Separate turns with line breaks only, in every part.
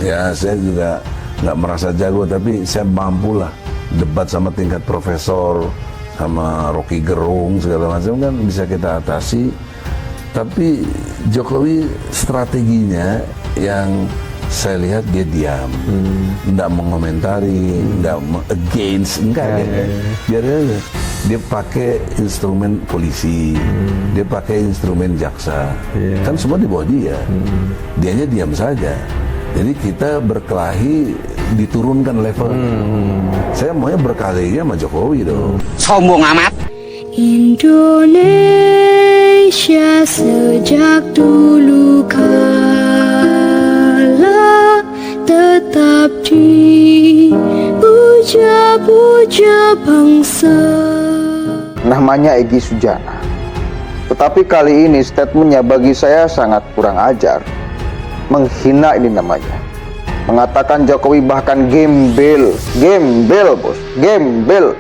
Ya, saya juga nggak merasa jago, tapi saya mampu lah debat sama tingkat profesor, sama Rocky Gerung segala macam kan bisa kita atasi. Tapi Jokowi strateginya yang saya lihat dia diam, nggak mengomentari, nggak against, enggak biar aja. Dia pakai instrumen polisi, dia pakai instrumen jaksa, kan semua di bawah dia, dianya diam saja. Jadi kita berkelahi diturunkan level. Saya maunya berkelahi sama Jokowi dong.
Sombong amat.
Indonesia sejak dulu kala tetap dipuja-puja bangsa.
Namanya Egy Sujana. Tetapi kali ini statementnya bagi saya sangat kurang ajar. Menghina ini namanya. Mengatakan Jokowi bahkan gembel bos, gembel.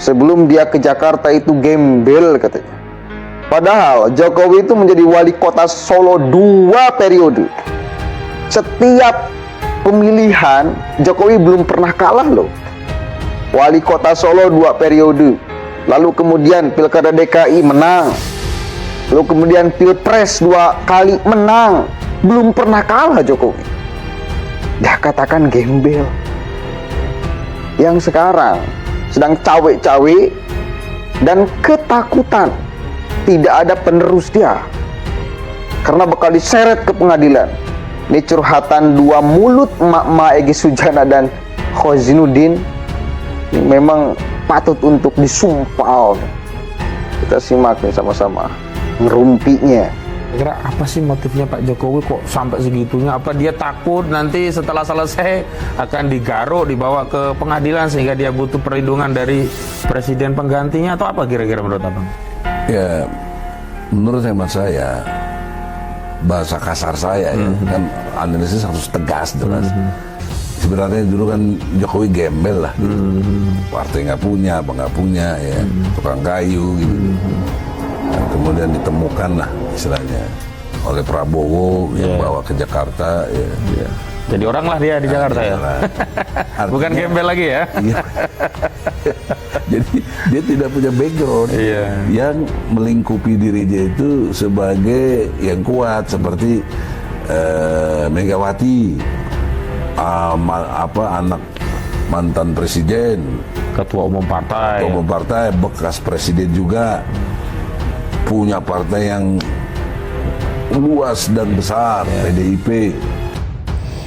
Sebelum dia ke Jakarta itu gembel katanya. Padahal Jokowi itu menjadi wali kota Solo 2 periode. Setiap pemilihan Jokowi belum pernah kalah loh. Wali kota Solo 2 periode. Lalu kemudian Pilkada DKI menang. Lalu kemudian Pilpres 2 kali menang. Belum pernah kalah Jokowi. Dia katakan gembel. Yang sekarang sedang cawe-cawe dan ketakutan tidak ada penerus dia karena bakal diseret ke pengadilan. Ini curhatan dua mulut emak-emak Egy Sujana dan Khozinuddin. Ini memang patut untuk disumpal. Kita simak nih sama-sama ngerumpinya.
Kira apa sih motifnya Pak Jokowi kok sampai segitunya? Apa dia takut nanti setelah selesai akan digaruk, dibawa ke pengadilan sehingga dia butuh perlindungan dari presiden penggantinya atau apa kira-kira menurut Abang?
Ya, menurut hemat saya, bahasa kasar saya ya, kan analisis harus tegas jelas. Sebenarnya dulu kan Jokowi gembel lah, gitu. Partai nggak punya, apa nggak punya ya, tukang kayu gitu. Dan kemudian ditemukan lah istilahnya oleh Prabowo yang bawa ke Jakarta ya.
Jadi orang lah dia di Jakarta ya. Bukan gembel lagi ya.
Iya. Jadi dia tidak punya background yang melingkupi diri dia itu sebagai yang kuat seperti Megawati, anak mantan presiden,
ketua umum partai,
bekas presiden juga. Punya partai yang luas dan besar, PDIP.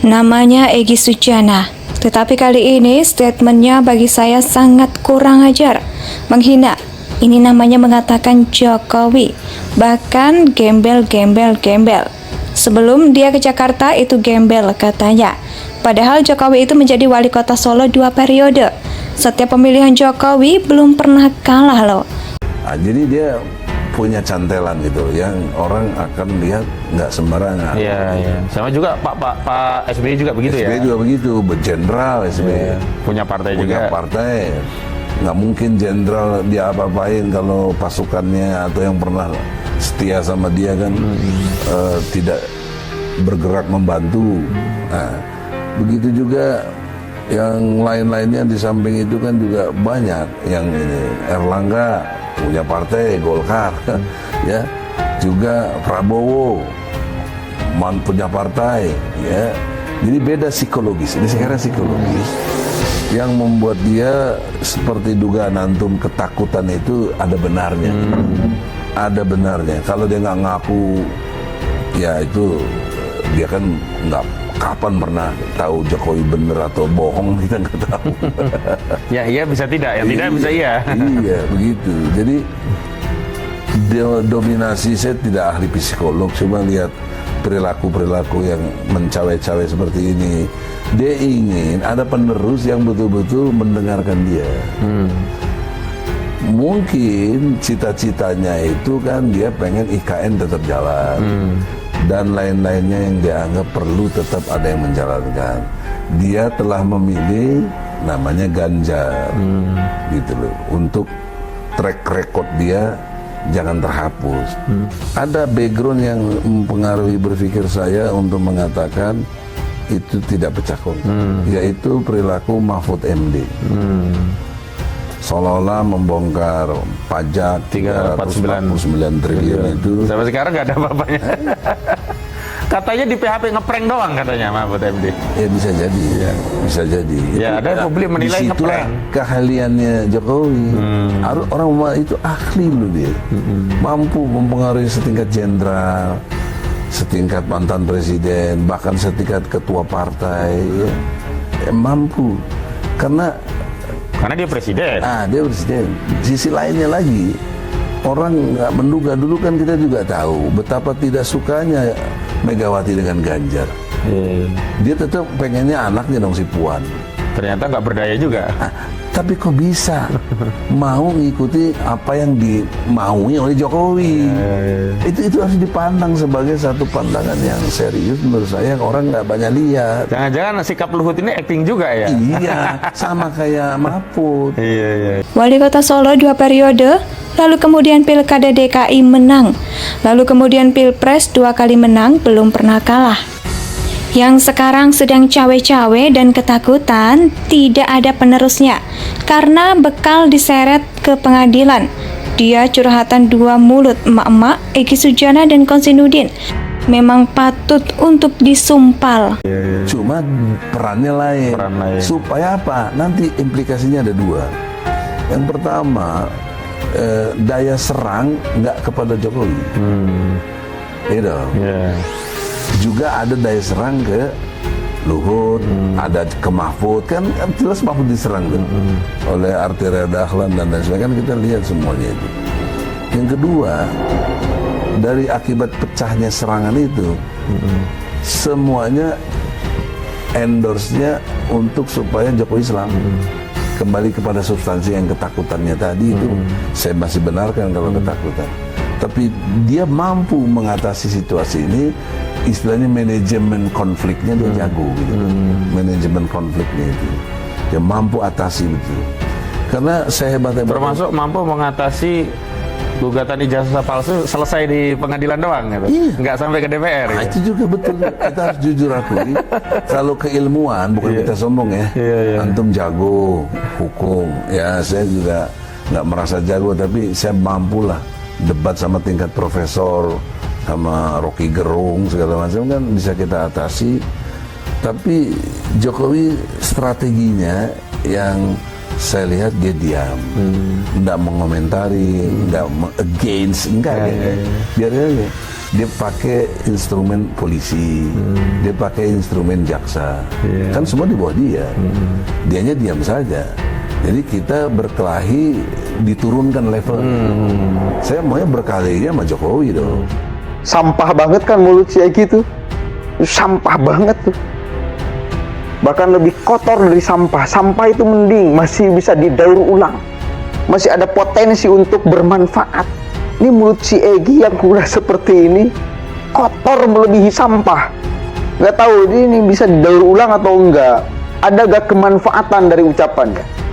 Namanya Egy Sujana. Tetapi kali ini statementnya bagi saya sangat kurang ajar, menghina. Ini namanya mengatakan Jokowi, bahkan gembel. Sebelum dia ke Jakarta itu gembel katanya. Padahal Jokowi itu menjadi wali kota Solo 2 periode. Setiap pemilihan Jokowi belum pernah kalah loh.
Nah, jadi dia punya cantelan gitu yang orang akan lihat nggak sembarangan.
Iya. Sama juga Pak SBY juga begitu
SBY
ya.
juga begitu, jenderal SBY.
Punya partai juga.
Punya partai. Nggak mungkin jenderal dia apa-apain kalau pasukannya atau yang pernah setia sama dia kan tidak bergerak membantu. Nah, begitu juga yang lain-lainnya di samping itu kan juga banyak. Yang ini Erlangga punya partai Golkar, ya, juga Prabowo punya partai, ya. Jadi beda psikologis. Ini sekarang psikologis yang membuat dia seperti dugaan antum ketakutan itu ada benarnya. Ada benarnya. Kalau dia nggak ngaku, ya itu dia kan nggak. Kapan pernah tahu Jokowi bener atau bohong, kita nggak tahu.
Ya iya bisa tidak, yang tidak bisa iya.
Iya begitu. Jadi dominasi, saya tidak ahli psikolog, cuma lihat perilaku yang mencawe-cawe seperti ini. Dia ingin ada penerus yang betul-betul mendengarkan dia. Mungkin cita-citanya itu kan dia pengen IKN tetap jalan. Dan lain-lainnya yang dia anggap perlu tetap ada yang menjalankan. Dia telah memilih namanya Ganjar, gitu loh, untuk track record dia jangan terhapus. Ada background yang mempengaruhi berpikir saya untuk mengatakan itu tidak pecah kongsi, yaitu perilaku Mahfud MD. Seolah-olah membongkar pajak 349 triliun itu.
Sampai sekarang nggak ada apa-apanya. Katanya di PHP ngeprank doang katanya Mahfud MD.
Ya bisa jadi, bisa jadi.
Ya ada publik menilai
disitulah
ngeprank.
keahliannya Jokowi. Orang itu ahli loh dia, mampu mempengaruhi setingkat jenderal, setingkat mantan presiden, bahkan setingkat ketua partai, ya, mampu. Karena
dia presiden.
dia presiden. Sisi lainnya lagi, orang nggak menduga, dulu kan kita juga tahu betapa tidak sukanya Megawati dengan Ganjar. Dia tetap pengennya anaknya dong si Puan.
Ternyata nggak berdaya juga.
Tapi kok bisa mau ngikuti apa yang dimaui oleh Jokowi? Itu harus dipandang sebagai satu pandangan yang serius menurut saya, yang orang nggak banyak lihat.
Jangan-jangan sikap Luhut ini acting juga ya?
Iya, sama kayak Mahfud.
Iya.
Wali Kota Solo 2 periode, lalu kemudian Pilkada DKI menang, lalu kemudian Pilpres 2 kali menang, belum pernah kalah. Yang sekarang sedang cawe-cawe dan ketakutan tidak ada penerusnya karena bekal diseret ke pengadilan. Dia curhatan dua mulut emak-emak, Egy Sujana dan Konsinudin. Memang patut untuk disumpal.
Cuma perannya lain. Supaya apa? Nanti implikasinya ada dua. Yang pertama, daya serang nggak kepada Jokowi. Gitu. Juga ada daya serang ke Luhut, ada ke Mahfud, kan jelas Mahfud diserang kan oleh Arteria Dahlan dan lain sebagainya, kan kita lihat semuanya itu. Yang kedua, dari akibat pecahnya serangan itu, semuanya endorse-nya untuk supaya Jokowi selamat. Kembali kepada substansi yang ketakutannya tadi itu, saya masih benarkan kalau ketakutan. Tapi dia mampu mengatasi situasi ini, istilahnya manajemen konfliknya dia jago gitu. Manajemen konfliknya itu dia mampu atasi betul. Karena saya hebatnya
termasuk mampu mengatasi gugatan ijazah palsu selesai di pengadilan doang gitu. Nggak sampai ke DPR.
Nah, itu juga betul. Kita harus jujur akui, kalau keilmuan, bukan kita sombong ya, antum jago hukum, ya saya juga nggak merasa jago, tapi saya mampulah debat sama tingkat profesor, sama Rocky Gerung segala macam, kan bisa kita atasi. Tapi Jokowi strateginya yang saya lihat dia diam, nggak mengomentari, nggak against, enggak biar aja. Dia pakai instrumen polisi, dia pakai instrumen jaksa, kan semua di bawah dia. Dianya diam saja. Jadi kita berkelahi diturunkan level. Saya maunya berkelahinya sama Jokowi dong.
Sampah banget kan mulut si Egy itu. Sampah banget tuh. Bahkan lebih kotor dari sampah. Sampah itu mending masih bisa didaur ulang, masih ada potensi untuk bermanfaat. Ini mulut si Egy yang udah seperti ini, kotor melebihi sampah. Nggak tahu ini bisa didaur ulang atau enggak. Ada gak kemanfaatan dari ucapannya?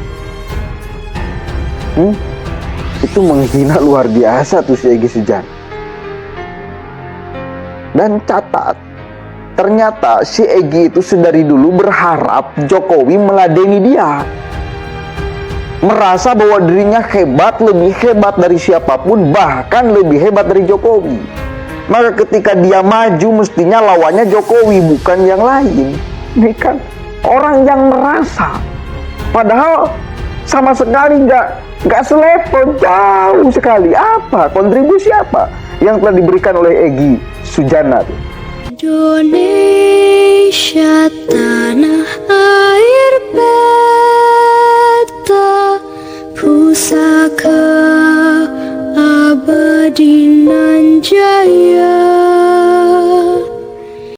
Itu menghina luar biasa tuh si Egy Sujana. Dan catat, ternyata si Egy itu sedari dulu berharap Jokowi meladeni dia, merasa bahwa dirinya hebat, lebih hebat dari siapapun, bahkan lebih hebat dari Jokowi. Maka ketika dia maju, mestinya lawannya Jokowi, bukan yang lain. Ini kan orang yang merasa, padahal sama sekali nggak selevel, jauh sekali. Apa kontribusi apa yang telah diberikan oleh Egy Sujana?
Indonesia tanah air beta, pusaka abadi nan jaya.